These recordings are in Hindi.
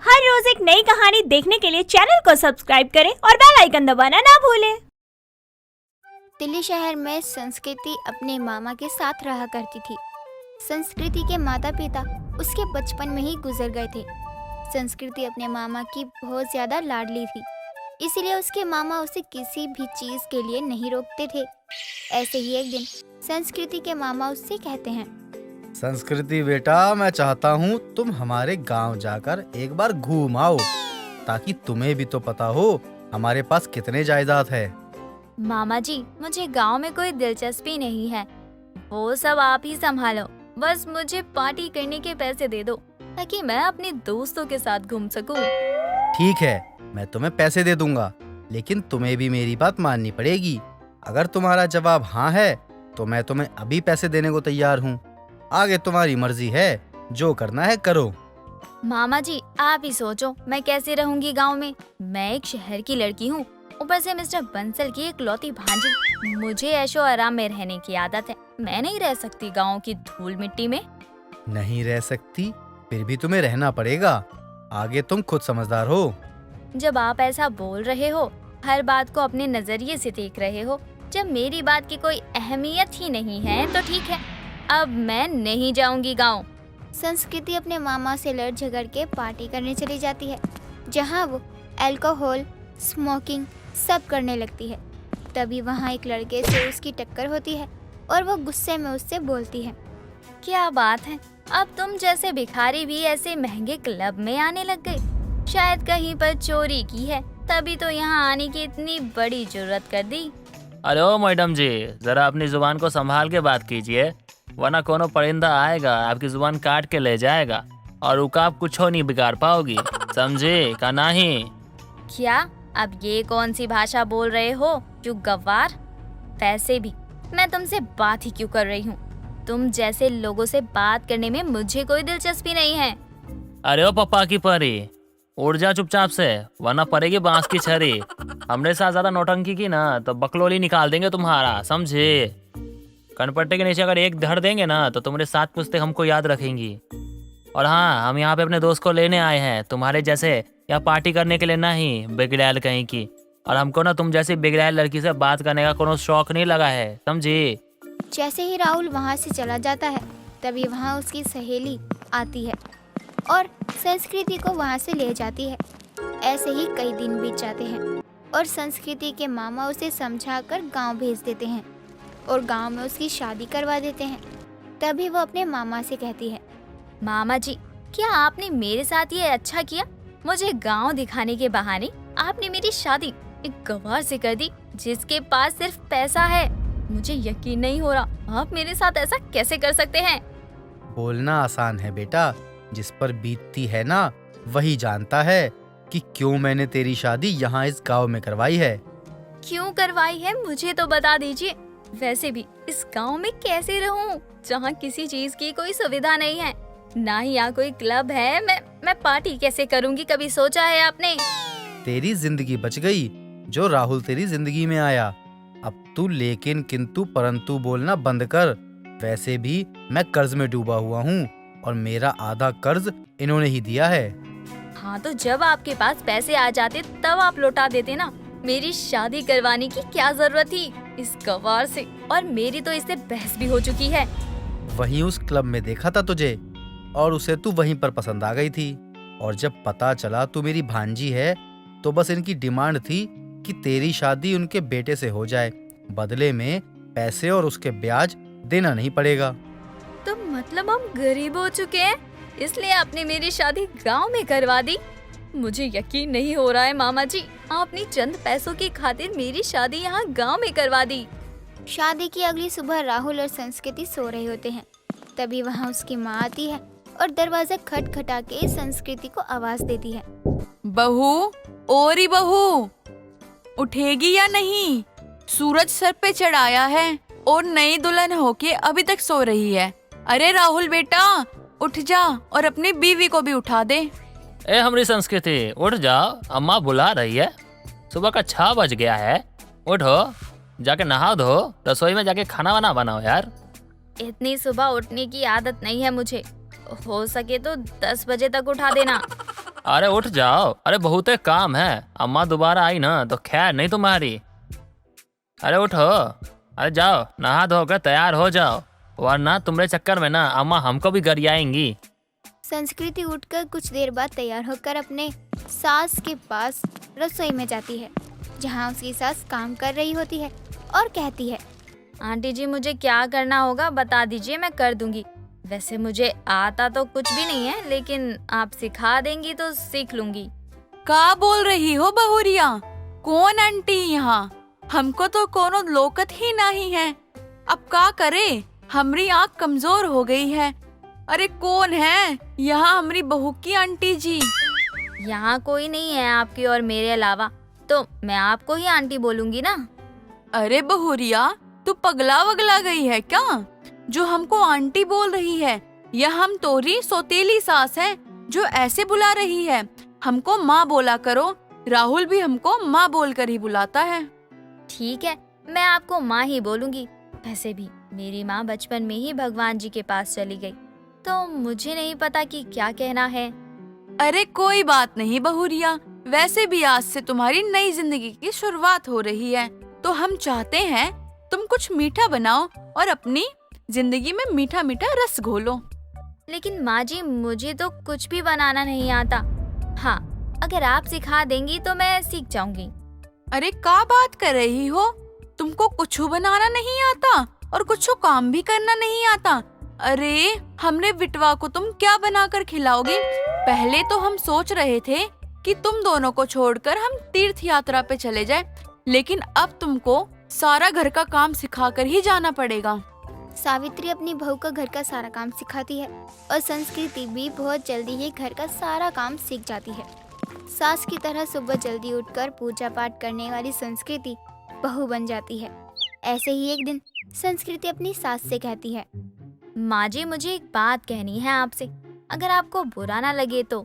हर रोज एक नई कहानी देखने के लिए चैनल को सब्सक्राइब करें और बेल आइकन दबाना ना भूलें। दिल्ली शहर में संस्कृति अपने मामा के साथ रहा करती थी। संस्कृति के माता पिता उसके बचपन में ही गुजर गए थे। संस्कृति अपने मामा की बहुत ज़्यादा लाडली थी, इसीलिए उसके मामा उसे किसी भी चीज़ के लिए नहीं रोकते थे। ऐसे ही एक दिन संस्कृति के मामा उससे कहते हैं, संस्कृति बेटा, मैं चाहता हूँ तुम हमारे गांव जाकर एक बार घूम आओ, ताकि तुम्हें भी तो पता हो हमारे पास कितने जायदाद है। मामा जी, मुझे गांव में कोई दिलचस्पी नहीं है, वो सब आप ही संभालो। बस मुझे पार्टी करने के पैसे दे दो ताकि मैं अपने दोस्तों के साथ घूम सकूं। ठीक है, मैं तुम्हें पैसे दे दूंगा, लेकिन तुम्हें भी मेरी बात माननी पड़ेगी। अगर तुम्हारा जवाब हाँ है तो मैं तुम्हें अभी पैसे देने को तैयार हूँ। आगे तुम्हारी मर्जी है, जो करना है करो। मामा जी, आप ही सोचो मैं कैसे रहूंगी गांव में। मैं एक शहर की लड़की हूँ, ऊपर से मिस्टर बंसल की एक लौती भांजी। मुझे ऐशो आराम में रहने की आदत है। मैं नहीं रह सकती गांव की धूल मिट्टी में। नहीं रह सकती? फिर भी तुम्हें रहना पड़ेगा। आगे तुम खुद समझदार हो। जब आप ऐसा बोल रहे हो, हर बात को अपने नजरिए से देख रहे हो, जब मेरी बात की कोई अहमियत ही नहीं है तो ठीक है, अब मैं नहीं जाऊंगी गांव। संस्कृति अपने मामा से लड़ झगड़ के पार्टी करने चली जाती है, जहाँ वो अल्कोहल, स्मोकिंग सब करने लगती है। तभी वहाँ एक लड़के से उसकी टक्कर होती है और वो गुस्से में उससे बोलती है, क्या बात है, अब तुम जैसे भिखारी भी ऐसे महंगे क्लब में आने लग गए। शायद कहीं पर चोरी की है, तभी तो यहाँ आने की इतनी बड़ी जरूरत कर दी। अरे ओ मैडम जी, जरा अपनी जुबान को संभाल के बात कीजिए, वरना कोनो परिंदा आएगा, आपकी जुबान काट के ले जाएगा और उकाब कुछ हो नहीं बिगाड़ पाओगी, समझे का नहीं? क्या अब ये कौन सी भाषा बोल रहे हो, क्यों गवार? वैसे भी मैं तुमसे बात ही क्यों कर रही हूँ? तुम जैसे लोगों से बात करने में मुझे कोई दिलचस्पी नहीं है। अरे ओ पप्पा की परी, उड़ जा चुपचाप से, वरना पड़ेगी बांस की छरी। हमने साथ ज्यादा नौटंकी की ना तो बकलोली निकाल देंगे तुम्हारा, समझे? कनपट्टे के नीचे अगर एक धर देंगे ना तो तुम्हारे 7 पुश्ते हमको याद रखेंगी। और हाँ, हम यहाँ पे अपने दोस्त को लेने आए हैं, तुम्हारे जैसे यहाँ पार्टी करने के लिए नहीं, बिगड़ैल कहीं की। और हमको ना तुम जैसी बिगड़ैल लड़की से बात करने का कोनो शौक नहीं लगा है, समझी? जैसे ही राहुल वहाँ से चला जाता है, तभी वहाँ उसकी सहेली आती है और संस्कृति को वहाँ से ले जाती है। ऐसे ही कई दिन बीत जाते हैं और संस्कृति के मामा उसे समझाकर गांव भेज देते हैं और गांव में उसकी शादी करवा देते हैं। तभी वो अपने मामा से कहती है, मामा जी, क्या आपने मेरे साथ ये अच्छा किया? मुझे गांव दिखाने के बहाने आपने मेरी शादी एक गवार से कर दी, जिसके पास सिर्फ पैसा है। मुझे यकीन नहीं हो रहा, आप मेरे साथ ऐसा कैसे कर सकते हैं? बोलना आसान है बेटा, जिस पर बीतती है ना वही जानता है कि क्यों मैंने तेरी शादी यहाँ इस गांव में करवाई है। क्यों करवाई है, मुझे तो बता दीजिए। वैसे भी इस गांव में कैसे रहूं, जहाँ किसी चीज की कोई सुविधा नहीं है, ना ही यहाँ कोई क्लब है। मैं पार्टी कैसे करूंगी, कभी सोचा है आपने? तेरी जिंदगी बच गई जो राहुल तेरी जिंदगी में आया। अब तू लेकिन किंतु परंतु बोलना बंद कर। वैसे भी मैं कर्ज में डूबा हुआ हूँ और मेरा आधा कर्ज इन्होंने ही दिया है। हाँ, तो जब आपके पास पैसे आ जाते तब आप लौटा देते ना। मेरी शादी करवाने की क्या जरूरत थी इस गवार से? और मेरी तो इससे बहस भी हो चुकी है। वहीं उस क्लब में देखा था तुझे और उसे तू वहीं पर पसंद आ गई थी। और जब पता चला तू मेरी भांजी है तो बस इनकी डिमांड थी कि तेरी शादी उनके बेटे से हो जाए। बदले में पैसे और उसके ब्याज देना नहीं पड़ेगा। तो मतलब हम गरीब हो चुके हैं, इसलिए आपने मेरी शादी गांव में करवा दी? मुझे यकीन नहीं हो रहा है मामा जी, आपने चंद पैसों की खातिर मेरी शादी यहाँ गांव में करवा दी। शादी की अगली सुबह राहुल और संस्कृति सो रहे होते हैं। तभी वहाँ उसकी माँ आती है और दरवाजा खटखटा के संस्कृति को आवाज देती है, बहू, ओरी बहू, उठेगी या नहीं? सूरज सर पे चढ़ाया है और नई दुल्हन होके अभी तक सो रही है। अरे राहुल बेटा, उठ जा और अपनी बीवी को भी उठा दे। ए हमारी संस्कृति, उठ जाओ, अम्मा बुला रही है। सुबह का 6 बज गया है, उठो, जाके नहा धो, रसोई में जाके खाना वाना बनाओ यार। इतनी सुबह उठने की आदत नहीं है मुझे, हो सके तो 10 बजे तक उठा देना। अरे उठ जाओ, अरे बहुत एक काम है। अम्मा दोबारा आई ना तो खैर नहीं तुम्हारी। अरे उठो, अरे जाओ नहा धोकर तैयार हो जाओ, वरना तुम्हारे चक्कर में ना अम्मा हमको भी गरियाएंगी। संस्कृति उठकर कुछ देर बाद तैयार होकर अपने सास के पास रसोई में जाती है, जहाँ उसकी सास काम कर रही होती है और कहती है, आंटी जी मुझे क्या करना होगा बता दीजिए, मैं कर दूंगी। वैसे मुझे आता तो कुछ भी नहीं है, लेकिन आप सिखा देंगी तो सीख लूंगी। का बोल रही हो बहुरिया? कौन आंटी यहाँ? हमको तो कोनो लोकत ही नहीं है। अब का करे, हमरी आँख कमजोर हो गई है। अरे कौन है यहाँ हमारी बहू की आंटी जी? यहाँ कोई नहीं है आपकी और मेरे अलावा, तो मैं आपको ही आंटी बोलूंगी ना। अरे बहुरिया, तू पगला वगला गई है क्या जो हमको आंटी बोल रही है? यह हम तोरी सौतेली सास है जो ऐसे बुला रही है। हमको माँ बोला करो। राहुल भी हमको माँ बोलकर ही बुलाता है। ठीक है, मैं आपको माँ ही बोलूंगी। वैसे भी मेरी माँ बचपन में ही भगवान जी के पास चली गई, तो मुझे नहीं पता कि क्या कहना है। अरे कोई बात नहीं बहुरिया, वैसे भी आज से तुम्हारी नई जिंदगी की शुरुआत हो रही है, तो हम चाहते हैं तुम कुछ मीठा बनाओ और अपनी जिंदगी में मीठा मीठा रस घोलो। लेकिन माँ जी मुझे तो कुछ भी बनाना नहीं आता। हाँ, अगर आप सिखा देंगी तो मैं सीख जाऊंगी। अरे का बात कर रही हो? तुमको कुछ बनाना नहीं आता और कुछ काम भी करना नहीं आता? अरे हमरे बिटवा को तुम क्या बनाकर खिलाओगी? पहले तो हम सोच रहे थे कि तुम दोनों को छोड़कर हम तीर्थ यात्रा पे चले जाए, लेकिन अब तुमको सारा घर का काम सिखाकर ही जाना पड़ेगा। सावित्री अपनी बहू को घर का सारा काम सिखाती है और संस्कृति भी बहुत जल्दी ही घर का सारा काम सीख जाती है। सास की तरह सुबह जल्दी उठकर पूजा पाठ करने वाली संस्कृति बहू बन जाती है। ऐसे ही एक दिन संस्कृति अपनी सास से कहती है, माँ जी मुझे एक बात कहनी है आपसे, अगर आपको बुरा ना लगे तो।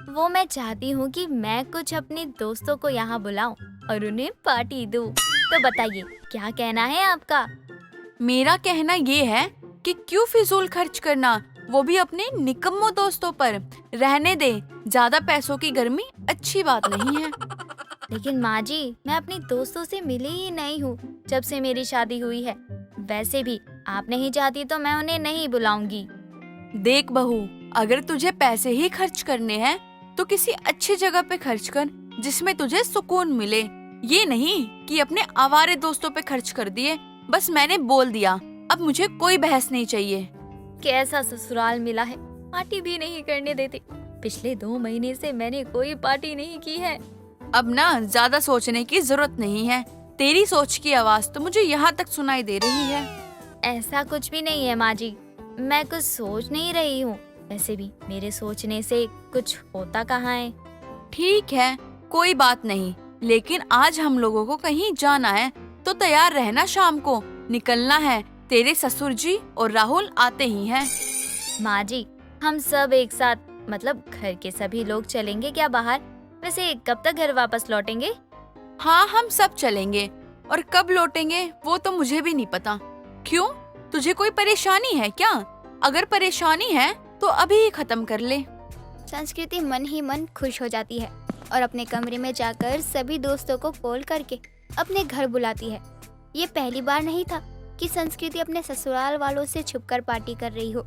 वो मैं चाहती हूँ कि मैं कुछ अपने दोस्तों को यहाँ बुलाऊं और उन्हें पार्टी दूं। तो बताइए क्या कहना है आपका? मेरा कहना ये है कि क्यों फिजूल खर्च करना, वो भी अपने निकम्मो दोस्तों पर। रहने दे, ज्यादा पैसों की गर्मी अच्छी बात नहीं है। लेकिन माँ जी मैं अपने दोस्तों से मिली ही नहीं हूँ जब से मेरी शादी हुई है। वैसे भी आप नहीं चाहती तो मैं उन्हें नहीं बुलाऊंगी। देख बहू, अगर तुझे पैसे ही खर्च करने हैं तो किसी अच्छी जगह पे खर्च कर जिसमें तुझे सुकून मिले। ये नहीं कि अपने आवारे दोस्तों पे खर्च कर दिए। बस मैंने बोल दिया, अब मुझे कोई बहस नहीं चाहिए। कैसा ससुराल मिला है, पार्टी भी नहीं करने देते। पिछले 2 महीने से मैंने कोई पार्टी नहीं की है। अब ना ज्यादा सोचने की जरूरत नहीं है। तेरी सोच की आवाज तो मुझे यहाँ तक सुनाई दे रही है। ऐसा कुछ भी नहीं है माँ जी, मैं कुछ सोच नहीं रही हूँ। वैसे भी मेरे सोचने से कुछ होता कहाँ है। ठीक है, कोई बात नहीं, लेकिन आज हम लोगों को कहीं जाना है तो तैयार रहना। शाम को निकलना है, तेरे ससुर जी और राहुल आते ही हैं। माँ जी हम सब एक साथ, मतलब घर के सभी लोग चलेंगे क्या बाहर? वैसे कब तक घर वापस लौटेंगे? हाँ हम सब चलेंगे, और कब लौटेंगे वो तो मुझे भी नहीं पता। क्यों, तुझे कोई परेशानी है क्या? अगर परेशानी है तो अभी ही खत्म कर ले। संस्कृति मन ही मन खुश हो जाती है और अपने कमरे में जाकर सभी दोस्तों को कॉल करके अपने घर बुलाती है। ये पहली बार नहीं था कि संस्कृति अपने ससुराल वालों से छुपकर पार्टी कर रही हो।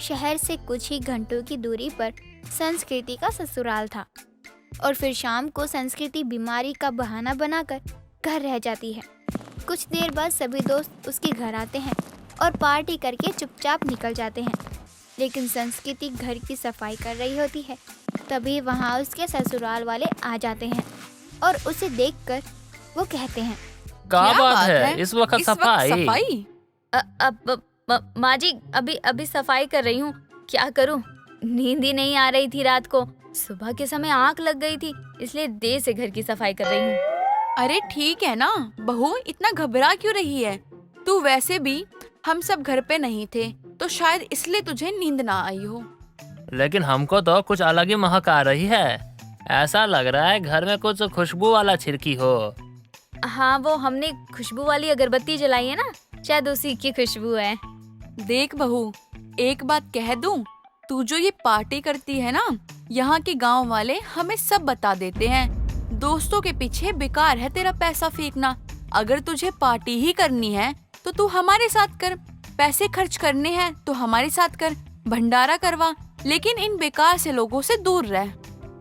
शहर से कुछ ही घंटों की दूरी पर संस्कृति का ससुराल था और फिर शाम को संस्कृति बीमारी का बहाना बनाकर घर रह जाती है। कुछ देर बाद सभी दोस्त उसके घर आते हैं और पार्टी करके चुपचाप निकल जाते हैं। लेकिन संस्कृति घर की सफाई कर रही होती है, तभी वहाँ उसके ससुराल वाले आ जाते हैं और उसे देखकर वो कहते हैं, क्या क्या बात बात है है? इस वक्त इस वक्त सफाई? माँ जी अभी सफाई कर रही हूँ। क्या करूँ, नींद ही नहीं आ रही थी रात को। सुबह के समय आँख लग गई थी, इसलिए देर से घर की सफाई कर रही हूँ। अरे ठीक है ना बहू, इतना घबरा क्यों रही है? तू वैसे भी हम सब घर पे नहीं थे तो शायद इसलिए तुझे नींद ना आई हो। लेकिन हमको तो कुछ अलग ही महक आ रही है। ऐसा लग रहा है घर में कुछ खुशबू वाला छिड़की हो। हाँ, वो हमने खुशबू वाली अगरबत्ती जलाई है ना, शायद उसी की खुशबू है। देख बहू, एक बात कह दूं, तू जो ये पार्टी करती है ना, यहाँ के गांव वाले हमें सब बता देते हैं। दोस्तों के पीछे बेकार है तेरा पैसा फेंकना। अगर तुझे पार्टी ही करनी है तो तू हमारे साथ कर। पैसे खर्च करने हैं तो हमारे साथ कर, भंडारा करवा, लेकिन इन बेकार से लोगों से दूर रह।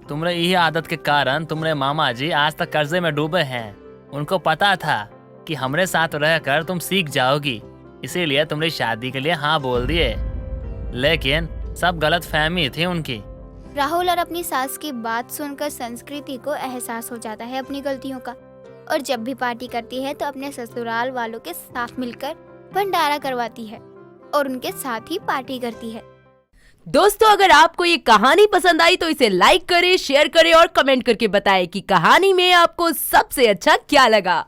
तुम्हारे यही आदत के कारण तुम्हारे मामा जी आज तक कर्जे में डूबे हैं। उनको पता था कि हमारे साथ रहकर तुम सीख जाओगी, इसीलिए तुम्हारी शादी के लिए हाँ बोल दिए, लेकिन सब गलत फहमी थी उनकी। राहुल और अपनी सास की बात सुनकर संस्कृति को एहसास हो जाता है अपनी गलतियों का, और जब भी पार्टी करती है तो अपने ससुराल वालों के साथ मिलकर भंडारा करवाती है और उनके साथ ही पार्टी करती है। दोस्तों, अगर आपको ये कहानी पसंद आई तो इसे लाइक करें, शेयर करें और कमेंट करके बताएं कि कहानी में आपको सबसे अच्छा क्या लगा।